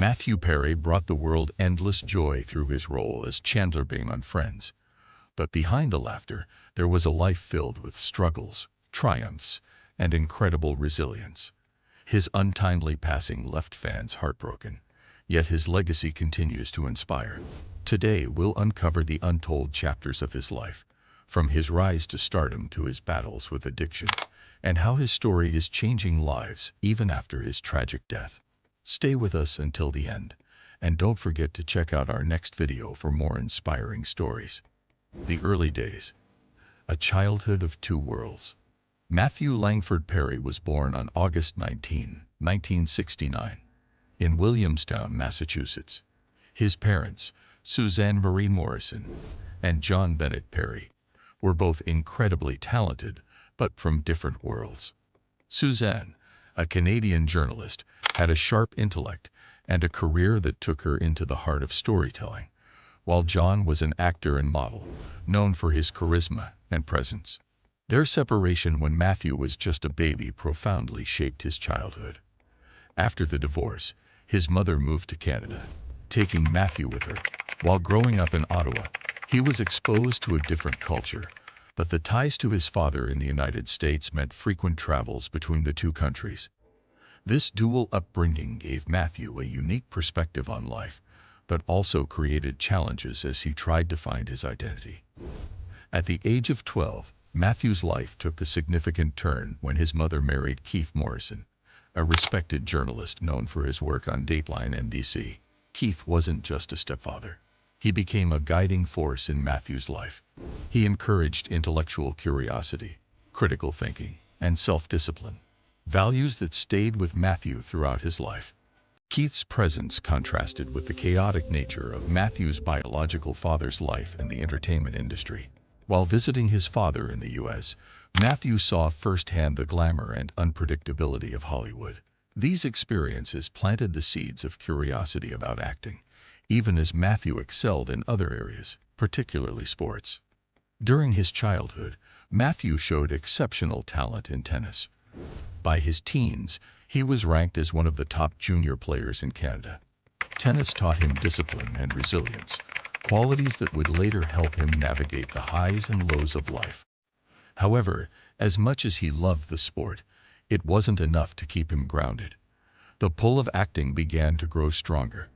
Matthew Perry brought the world endless joy through his role as Chandler Bing on Friends. But behind the laughter, there was a life filled with struggles, triumphs, and incredible resilience. His untimely passing left fans heartbroken, yet his legacy continues to inspire. Today, we'll uncover the untold chapters of his life, from his rise to stardom to his battles with addiction, and how his story is changing lives even after his tragic death. Stay with us until the end, and don't forget to check out our next video for more inspiring stories. The early days. A childhood of two worlds. Matthew Langford Perry was born on August 19, 1969, in Williamstown, Massachusetts. His parents, Suzanne Marie Morrison and John Bennett Perry, were both incredibly talented, but from different worlds. Suzanne, a Canadian journalist, had a sharp intellect and a career that took her into the heart of storytelling, while John was an actor and model, known for his charisma and presence. Their separation when Matthew was just a baby profoundly shaped his childhood. After the divorce, his mother moved to Canada, taking Matthew with her. While growing up in Ottawa, he was exposed to a different culture, but the ties to his father in the United States meant frequent travels between the two countries. This dual upbringing gave Matthew a unique perspective on life, but also created challenges as he tried to find his identity. At the age of 12, Matthew's life took a significant turn when his mother married Keith Morrison, a respected journalist known for his work on Dateline NBC. Keith wasn't just a stepfather. He became a guiding force in Matthew's life. He encouraged intellectual curiosity, critical thinking, and self-discipline, values that stayed with Matthew throughout his life. Keith's presence contrasted with the chaotic nature of Matthew's biological father's life in the entertainment industry. While visiting his father in the U.S., Matthew saw firsthand the glamour and unpredictability of Hollywood. These experiences planted the seeds of curiosity about acting, even as Matthew excelled in other areas, particularly sports. During his childhood, Matthew showed exceptional talent in tennis. By his teens, he was ranked as one of the top junior players in Canada. Tennis taught him discipline and resilience, qualities that would later help him navigate the highs and lows of life. However, as much as he loved the sport, it wasn't enough to keep him grounded. The pull of acting began to grow stronger,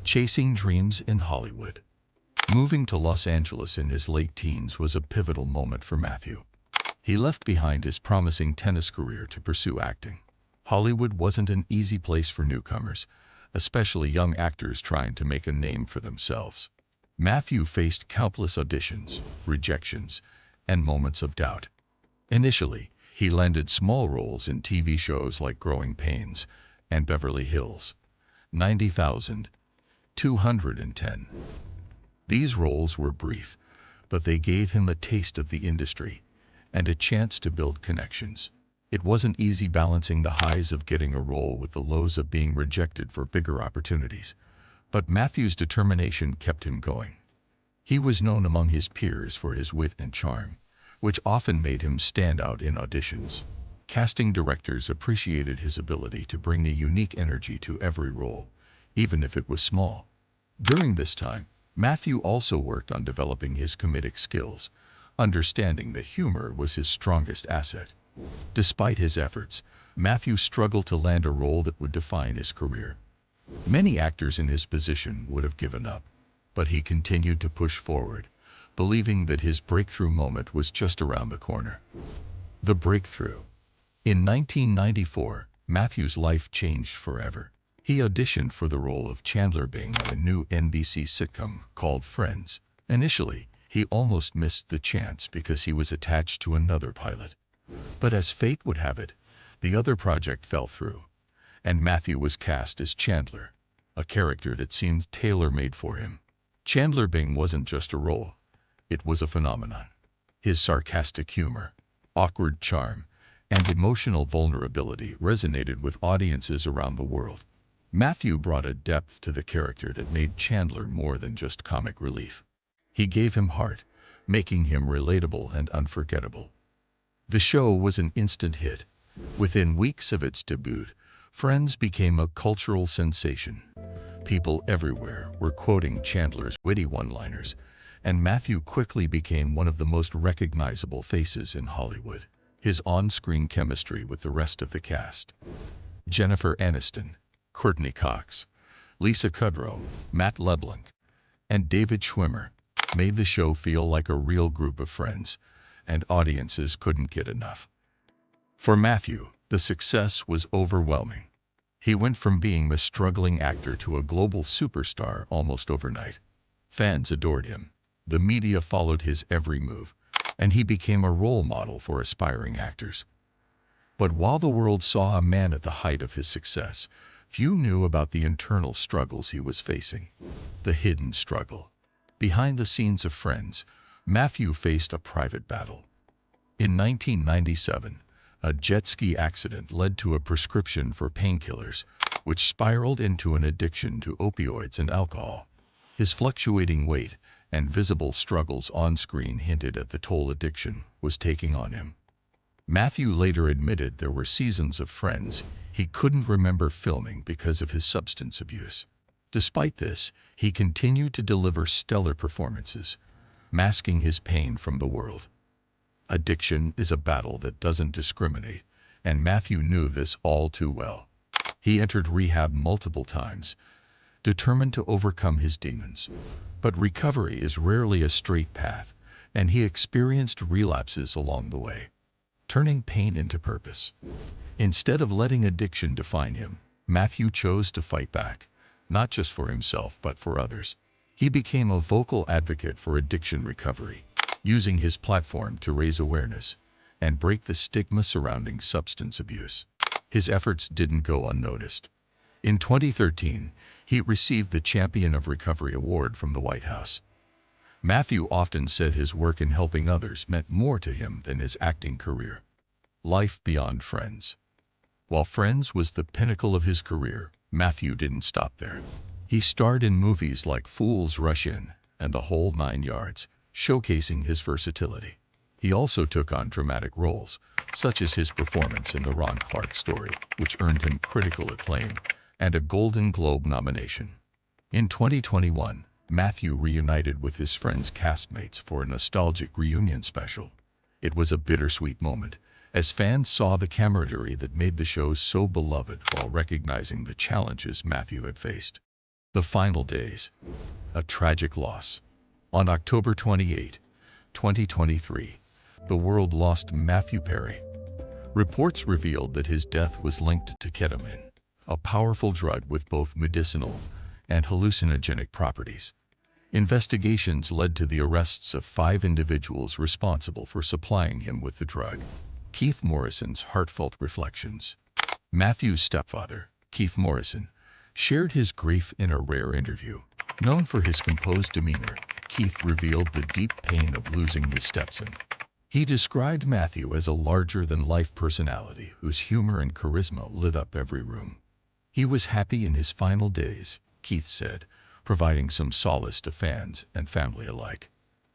chasing dreams in Hollywood. Moving to Los Angeles in his late teens was a pivotal moment for Matthew. He left behind his promising tennis career to pursue acting. Hollywood wasn't an easy place for newcomers, especially young actors trying to make a name for themselves. Matthew faced countless auditions, rejections, and moments of doubt. Initially, he landed small roles in TV shows like Growing Pains and Beverly Hills 90,210. These roles were brief, but they gave him a taste of the industry and a chance to build connections. It wasn't easy balancing the highs of getting a role with the lows of being rejected for bigger opportunities, but Matthew's determination kept him going. He was known among his peers for his wit and charm, which often made him stand out in auditions. Casting directors appreciated his ability to bring a unique energy to every role, even if it was small. During this time, Matthew also worked on developing his comedic skills, understanding that humor was his strongest asset. Despite his efforts, Matthew struggled to land a role that would define his career. Many actors in his position would have given up, but he continued to push forward, believing that his breakthrough moment was just around the corner. The breakthrough. In 1994, Matthew's life changed forever. He auditioned for the role of Chandler Bing on a new NBC sitcom called Friends. Initially, he almost missed the chance because he was attached to another pilot. But as fate would have it, the other project fell through, and Matthew was cast as Chandler, a character that seemed tailor-made for him. Chandler Bing wasn't just a role, it was a phenomenon. His sarcastic humor, awkward charm, and emotional vulnerability resonated with audiences around the world. Matthew brought a depth to the character that made Chandler more than just comic relief. He gave him heart, making him relatable and unforgettable. The show was an instant hit. Within weeks of its debut, Friends became a cultural sensation, People everywhere were quoting Chandler's witty one-liners, and Matthew quickly became one of the most recognizable faces in Hollywood. His on-screen chemistry with the rest of the cast, Jennifer Aniston, Courtney Cox, Lisa Kudrow, Matt LeBlanc, and David Schwimmer, made the show feel like a real group of friends, and audiences couldn't get enough. For Matthew, the success was overwhelming. He went from being a struggling actor to a global superstar almost overnight. Fans adored him. The media followed his every move, and he became a role model for aspiring actors. But while the world saw a man at the height of his success, few knew about the internal struggles he was facing. The hidden struggle. Behind the scenes of Friends, Matthew faced a private battle. In 1997, a jet ski accident led to a prescription for painkillers, which spiraled into an addiction to opioids and alcohol. His fluctuating weight and visible struggles on screen hinted at the toll addiction was taking on him. Matthew later admitted there were seasons of Friends he couldn't remember filming because of his substance abuse. Despite this, he continued to deliver stellar performances, masking his pain from the world. Addiction is a battle that doesn't discriminate, and Matthew knew this all too well. He entered rehab multiple times, determined to overcome his demons. But recovery is rarely a straight path, and he experienced relapses along the way, turning pain into purpose. Instead of letting addiction define him, Matthew chose to fight back, not just for himself but for others. He became a vocal advocate for addiction recovery, using his platform to raise awareness and break the stigma surrounding substance abuse. His efforts didn't go unnoticed. In 2013, he received the Champion of Recovery Award from the White House. Matthew often said his work in helping others meant more to him than his acting career. Life beyond Friends. While Friends was the pinnacle of his career, Matthew didn't stop there. He starred in movies like Fools Rush In and The Whole 9 Yards, showcasing his versatility. He also took on dramatic roles, such as his performance in The Ron Clark Story, which earned him critical acclaim and a Golden Globe nomination. In 2021, Matthew reunited with his Friends castmates for a nostalgic reunion special. It was a bittersweet moment, as fans saw the camaraderie that made the show so beloved while recognizing the challenges Matthew had faced. The final days. A tragic loss. On October 28, 2023, the world lost Matthew Perry. Reports revealed that his death was linked to ketamine, a powerful drug with both medicinal and hallucinogenic properties. Investigations led to the arrests of 5 individuals responsible for supplying him with the drug. Keith Morrison's heartfelt reflections. Matthew's stepfather, Keith Morrison, shared his grief in a rare interview. Known for his composed demeanor, Keith revealed the deep pain of losing his stepson. He described Matthew as a larger-than-life personality whose humor and charisma lit up every room. He was happy in his final days, Keith said, providing some solace to fans and family alike.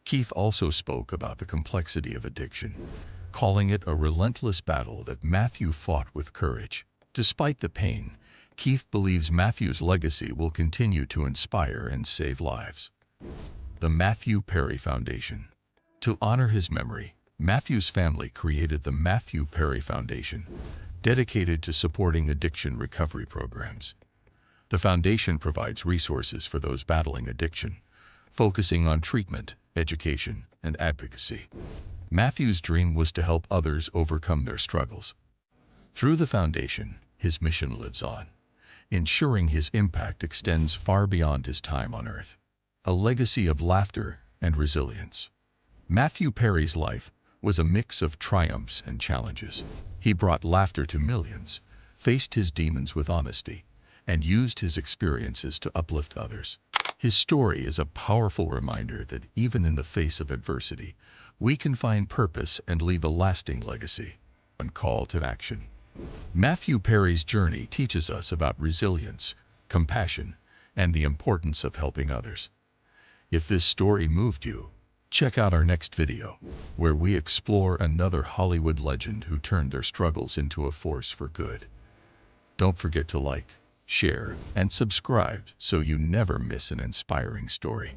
Keith also spoke about the complexity of addiction, calling it a relentless battle that Matthew fought with courage. Despite the pain, Keith believes Matthew's legacy will continue to inspire and save lives. The Matthew Perry Foundation. To honor his memory, Matthew's family created the Matthew Perry Foundation, dedicated to supporting addiction recovery programs. The foundation provides resources for those battling addiction, focusing on treatment, education, and advocacy. Matthew's dream was to help others overcome their struggles. Through the foundation, his mission lives on, ensuring his impact extends far beyond his time on Earth. A legacy of laughter and resilience. Matthew Perry's life was a mix of triumphs and challenges. He brought laughter to millions, faced his demons with honesty, and used his experiences to uplift others. His story is a powerful reminder that even in the face of adversity, we can find purpose and leave a lasting legacy. One call to action. Matthew Perry's journey teaches us about resilience, compassion, and the importance of helping others. If this story moved you, check out our next video, where we explore another Hollywood legend who turned their struggles into a force for good. Don't forget to like, share, and subscribe so you never miss an inspiring story.